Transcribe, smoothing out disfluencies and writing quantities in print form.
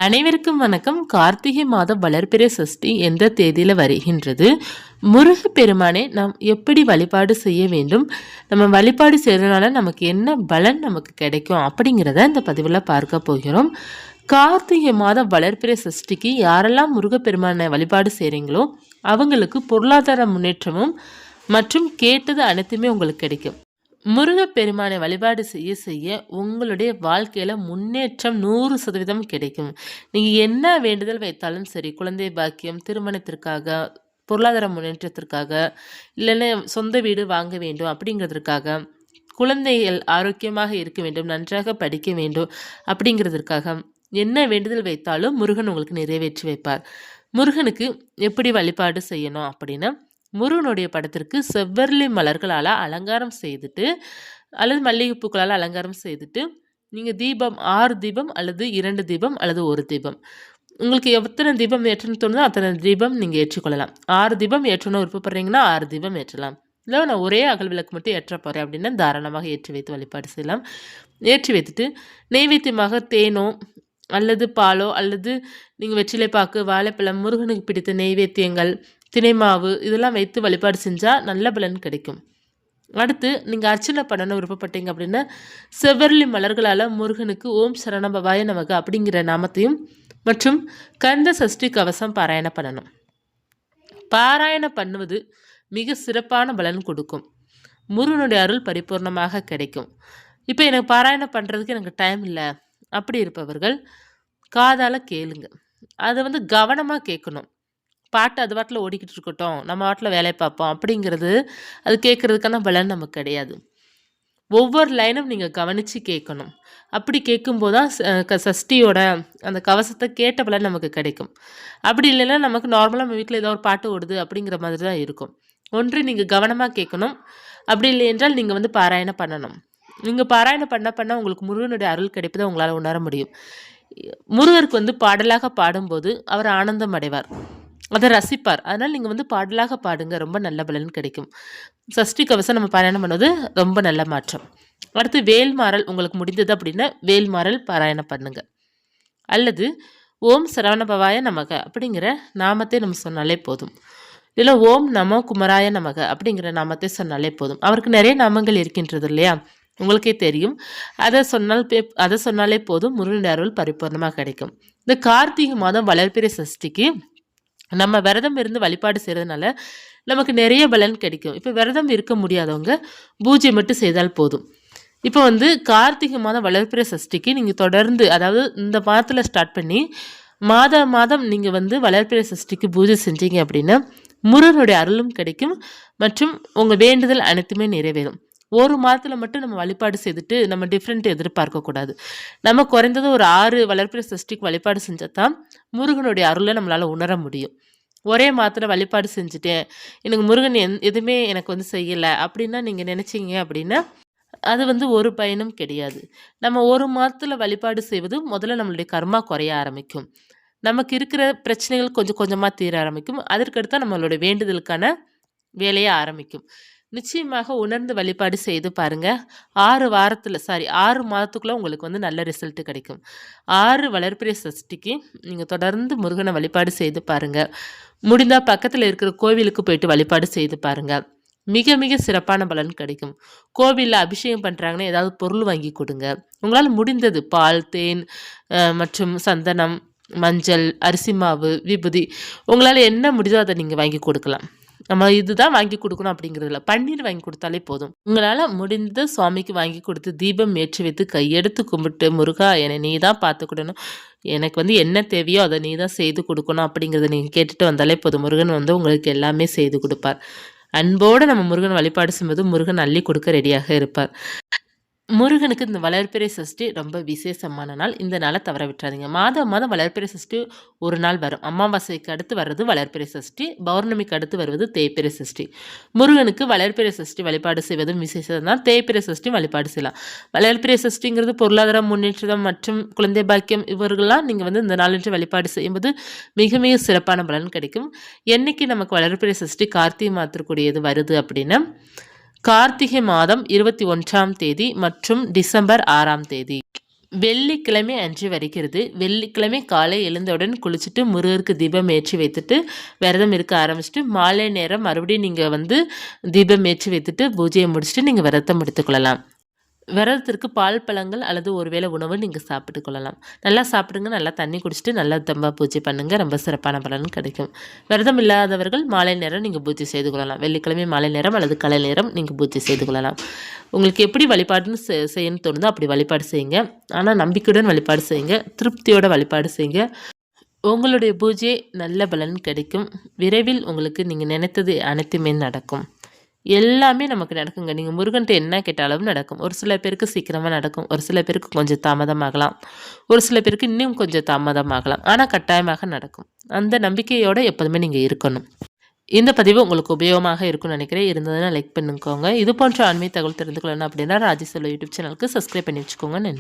அனைவருக்கும் வணக்கம். கார்த்திகை மாதம் வளர்பிறை சஷ்டி எந்த தேதியில வருகின்றது? முருகப்பெருமானை நாம் எப்படி வழிபாடு செய்ய வேண்டும்? நம்ம வழிபாடு செய்றதுனால நமக்கு என்ன பலன் நமக்கு கிடைக்கும்? அப்படிங்கிறத இந்த பதிவுல பார்க்க போகிறோம். கார்த்திகை மாதம் வளர்பிறை சஷ்டிக்கு யாரெல்லாம் முருகப்பெருமானை வழிபாடு செய்றீங்களோ, அவங்களுக்கு பொருளாதார முன்னேற்றமும் மற்றும் கேட்டது அனைத்துமே உங்களுக்கு கிடைக்கும். முருகப்பெருமானை வழிபாடு செய்ய செய்ய உங்களுடைய வாழ்க்கையில் முன்னேற்றம் 100% கிடைக்கும். நீங்கள் என்ன வேண்டுதல் வைத்தாலும் சரி, குழந்தை பாக்கியம், திருமணத்திற்காக, பொருளாதார முன்னேற்றத்திற்காக, இல்லைன்னா சொந்த வீடு வாங்க வேண்டும் அப்படிங்கிறதுக்காக, குழந்தைகள் ஆரோக்கியமாக இருக்க வேண்டும், நன்றாக படிக்க வேண்டும் அப்படிங்கிறதுக்காக என்ன வேண்டுதல் வைத்தாலும் முருகன் உங்களுக்கு நிறைவேற்றி வைப்பார். முருகனுக்கு எப்படி வழிபாடு செய்யணும் அப்படின்னா, முருகனுடைய படத்திற்கு செவ்வரளி மலர்களால் அலங்காரம் செய்துட்டு அல்லது மல்லிகைப்பூக்களால் அலங்காரம் செய்துட்டு நீங்கள் தீபம் 6 தீபம் அல்லது 2 தீபம் அல்லது 1 தீபம் உங்களுக்கு எத்தனை தீபம் ஏற்றணும்னு தோணுதோ அத்தனை தீபம் நீங்கள் ஏற்றிக்கொள்ளலாம். 6 தீபம் ஏற்றணும் விருப்பப்படுறீங்கன்னா 6 தீபம் ஏற்றலாம். இல்லை நான் ஒரே அகல் விளக்கு மட்டும் ஏற்ற போகிறேன் அப்படின்னா தாராளமாக ஏற்றி வைத்து வழிபாடு செய்யலாம். ஏற்றி வைத்துட்டு நெய்வேத்தியமாக தேனோ அல்லது பாலோ அல்லது நீங்கள் வெற்றிலை பாக்கு, வாழைப்பழம், முருகனுக்கு பிடித்த நெய்வேத்தியங்கள், தினைமாவு இதெல்லாம் வைத்து வழிபாடு செஞ்சால் நல்ல பலன் கிடைக்கும். அடுத்து நீங்கள் அர்ச்சனை பண்ணணும் விருப்பப்பட்டீங்க அப்படின்னா செவ்வரளி மலர்களால் முருகனுக்கு ஓம் சரணபவாய நமக்கு அப்படிங்கிற நாமத்தையும் மற்றும் கந்த சஷ்டி கவசம் பாராயணம் பண்ணணும். பாராயணம் பண்ணுவது மிக சிறப்பான பலன் கொடுக்கும். முருகனுடைய அருள் பரிபூர்ணமாக கிடைக்கும். இப்போ எனக்கு பாராயணம் பண்ணுறதுக்கு எனக்கு டைம் இல்லை அப்படி இருப்பவர்கள் காதால் கேளுங்க. அதை கவனமாக கேட்கணும். பாட்டு அது பாட்டில் ஓடிக்கிட்டு இருக்கட்டும், நம்ம பாட்டில் வேலையை பார்ப்போம் அப்படிங்கிறது அது கேட்குறதுக்கான பலன் நமக்கு கிடையாது. ஒவ்வொரு லைனும் நீங்கள் கவனித்து கேட்கணும். அப்படி கேட்கும்போது தான் சஷ்டியோட அந்த கவசத்தை கேட்ட பலன் நமக்கு கிடைக்கும். அப்படி இல்லைன்னா நமக்கு நார்மலாக நம்ம வீட்டில் ஏதோ ஒரு பாட்டு ஓடுது அப்படிங்கிற மாதிரி தான் இருக்கும். ஒன்று நீங்கள் கவனமாக கேட்கணும். அப்படி இல்லை என்றால் நீங்கள் பாராயணம் பண்ணணும். நீங்கள் பாராயணம் பண்ண உங்களுக்கு முருகனுடைய அருள் கிடைப்பதை உங்களால் உணர முடியும். முருகருக்கு பாடலாக பாடும்போது அவர் ஆனந்தம் அடைவார், அதை ரசிப்பார். அதனால் நீங்கள் பாடலாக பாடுங்க, ரொம்ப நல்ல பலன் கிடைக்கும். சஷ்டி கவசம் நம்ம பாராயணம் பண்ணுவது ரொம்ப நல்ல மாற்றம். அடுத்து வேல்மாறல் உங்களுக்கு முடிந்தது அப்படின்னா வேல்மாறல் பாராயணம் பண்ணுங்க. அல்லது ஓம் சரவணபவாய நமக அப்படிங்கிற நாமத்தை நம்ம சொன்னாலே போதும். இல்லை ஓம் நமோ குமராய நமக அப்படிங்கிற நாமத்தை சொன்னாலே போதும். அவருக்கு நிறைய நாமங்கள் இருக்கின்றது இல்லையா, உங்களுக்கே தெரியும். அதை சொன்னாலே போதும், முருகனுடைய அருள் பரிபூர்ணமாக கிடைக்கும். இந்த கார்த்திகை மாதம் வளர்பிறை சஷ்டிக்கு நம்ம விரதம் இருந்து வழிபாடு செய்கிறதுனால நமக்கு நிறைய பலன் கிடைக்கும். இப்போ விரதம் இருக்க முடியாதவங்க பூஜை மட்டும் செய்தால் போதும். இப்போ கார்த்திகை மாதம் வளர்பிறை சஷ்டிக்கு நீங்கள் தொடர்ந்து, அதாவது இந்த மாதத்தில் ஸ்டார்ட் பண்ணி மாதம் நீங்கள் வளர்பிறை சஷ்டிக்கு பூஜை செஞ்சீங்க அப்படின்னா முருகனுடைய அருளும் கிடைக்கும் மற்றும் உங்கள் வேண்டுதல் அனைத்துமே நிறைவேறும். ஒரு மாதத்தில் மட்டும் நம்ம வழிபாடு செய்துட்டு நம்ம டிஃப்ரெண்ட் எதிர்பார்க்கக்கூடாது. நம்ம குறைந்தது ஒரு 6 வளர்பிறை சஷ்டிக்கு வழிபாடு செஞ்சால் தான் முருகனுடைய அருளை நம்மளால் உணர முடியும். ஒரே மாதத்தில் வழிபாடு செஞ்சுட்டேன், எனக்கு முருகன் எதுவுமே எனக்கு செய்யலை அப்படின்னா நீங்கள் நினச்சிங்க அப்படின்னா அது ஒரு பயனும் கிடையாது. நம்ம ஒரு மாதத்தில் வழிபாடு செய்வது முதல்ல நம்மளுடைய கர்மா குறைய ஆரம்பிக்கும். நமக்கு இருக்கிற பிரச்சனைகள் கொஞ்சம் கொஞ்சமாக தீர ஆரம்பிக்கும். அதற்கடுத்து நம்மளுடைய வேண்டுதலுக்கான வேலையை ஆரம்பிக்கும். நிச்சயமாக உணர்ந்து வழிபாடு செய்து பாருங்கள். 6 மாதத்துக்குள்ளே உங்களுக்கு நல்ல ரிசல்ட்டு கிடைக்கும். 6 வளர்பிறை சஷ்டிக்கு நீங்கள் தொடர்ந்து முருகனை வழிபாடு செய்து பாருங்கள். முடிந்தால் பக்கத்தில் இருக்கிற கோவிலுக்கு போயிட்டு வழிபாடு செய்து பாருங்கள். மிக மிக சிறப்பான பலன் கிடைக்கும். கோவிலில் அபிஷேகம் பண்ணுறாங்கன்னா ஏதாவது பொருள் வாங்கி கொடுங்க. உங்களால் முடிந்தது பால், தேன் மற்றும் சந்தனம், மஞ்சள், அரிசி மாவு, விபூதி, உங்களால் என்ன முடியுதோ அதை நீங்கள் வாங்கி கொடுக்கலாம். நம்ம இதுதான் வாங்கி கொடுக்கணும் அப்படிங்கிறதுல பன்னீர் வாங்கி கொடுத்தாலே போதும். உங்களால் முடிந்த சுவாமிக்கு வாங்கி கொடுத்து தீபம் ஏற்றி வைத்து கையெடுத்து கும்பிட்டு, முருகா என்னை நீ தான் பார்த்துக்கிடணும், எனக்கு என்ன தேவையோ அதை நீ தான் செய்து கொடுக்கணும் அப்படிங்கிறத நீங்கள் கேட்டுட்டு வந்தாலே போதும். முருகன் உங்களுக்கு எல்லாமே செய்து கொடுப்பார். அன்போடு நம்ம முருகன் வழிபாடு செய்யும்போது முருகன் அள்ளி கொடுக்க ரெடியாக இருப்பார். முருகனுக்கு இந்த வளர்பிறை சஷ்டி ரொம்ப விசேஷமான நாள். இந்த நாளை தவற விட்டுறாதீங்க. மாதம் வளர்பிறை சஷ்டி ஒரு நாள் வரும். அமாவாசைக்கு அடுத்து வர்றது வளர்பிறை சஷ்டி, பௌர்ணமிக்கு அடுத்து வருவது தேய்பிறை சஷ்டி. முருகனுக்கு வளர்பிறை சஷ்டி வழிபாடு செய்வதும் விசேஷம் தான். தேய்பிறை சஷ்டி வழிபாடு செய்யலாம். வளர்பிறை சஷ்டிங்கிறது பொருளாதார முன்னேற்றம் மற்றும் குழந்தை பாக்கியம் இவர்கள்லாம் நீங்கள் இந்த நாளன்று வழிபாடு செய்யும்போது மிக மிக சிறப்பான பலன் கிடைக்கும். என்னைக்கு நமக்கு வளர்பிறை சஷ்டி கார்த்திகை மாதத்திற்குரியது வருது அப்படின்னா கார்த்திகை மாதம் 21ஆம் தேதி மற்றும் டிசம்பர் 6ஆம் தேதி. வெள்ளிக்கிழமை அன்று வருகிறது. வெள்ளிக்கிழமை காலை எழுந்தவுடன் குளிச்சுட்டு முருகருக்கு தீபம் ஏற்றி வைத்துட்டு விரதம் இருக்க ஆரம்பிச்சுட்டு மாலை நேரம் மறுபடியும் நீங்கள் தீபம் ஏற்றி வைத்துட்டு பூஜையை முடிச்சுட்டு நீங்கள் விரதத்தை முடித்துக்கொள்ளலாம். விரதத்திற்கு பால் பழங்கள் அல்லது ஒருவேளை உணவு நீங்கள் சாப்பிட்டு கொள்ளலாம். நல்லா சாப்பிடுங்க, நல்லா தண்ணி குடிச்சிட்டு நல்லா தம்பா பூஜை பண்ணுங்கள். ரொம்ப சிறப்பான பலன் கிடைக்கும். விரதம் இல்லாதவர்கள் மாலை நேரம் நீங்கள் பூஜை செய்து கொள்ளலாம். வெள்ளிக்கிழமை மாலை நேரம் அல்லது காலை நேரம் நீங்கள் பூஜை செய்து கொள்ளலாம். உங்களுக்கு எப்படி வழிபாடுன்னு செய்யணும்னு தோணுதோ அப்படி வழிபாடு செய்யுங்க. ஆனால் நம்பிக்கையுடன் வழிபாடு செய்யுங்க, திருப்தியோட வழிபாடு செய்யுங்க. உங்களுடைய பூஜை நல்ல பலன் கிடைக்கும். விரைவில் உங்களுக்கு நீங்கள் நினைத்தது அனைத்துமே நடக்கும். எல்லாமே நமக்கு நடக்குங்க. நீங்கள் முருகன்ட்ட என்ன கேட்டாலும் நடக்கும். ஒரு சில பேருக்கு சீக்கிரமாக நடக்கும், ஒரு சில பேருக்கு கொஞ்சம் தாமதமாகலாம், ஒரு சில பேருக்கு இன்னும் கொஞ்சம் தாமதமாகலாம். ஆனால் கட்டாயமாக நடக்கும். அந்த நம்பிக்கையோடு எப்போதுமே நீங்கள் இருக்கணும். இந்த பதிவு உங்களுக்கு உபயோகமாக இருக்கும்னு நினைக்கிறேன். இருந்ததுன்னா லைக் பண்ணிக்கோங்க. இது போன்ற ஆன்மீக தகவல் தெரிந்து கொள்ளணும் அப்படின்னா ராஜேஸ்வரி யூடியூப் சேனலுக்கு சப்ஸ்கிரைப் பண்ணி வச்சுக்கோங்க. நன்றி.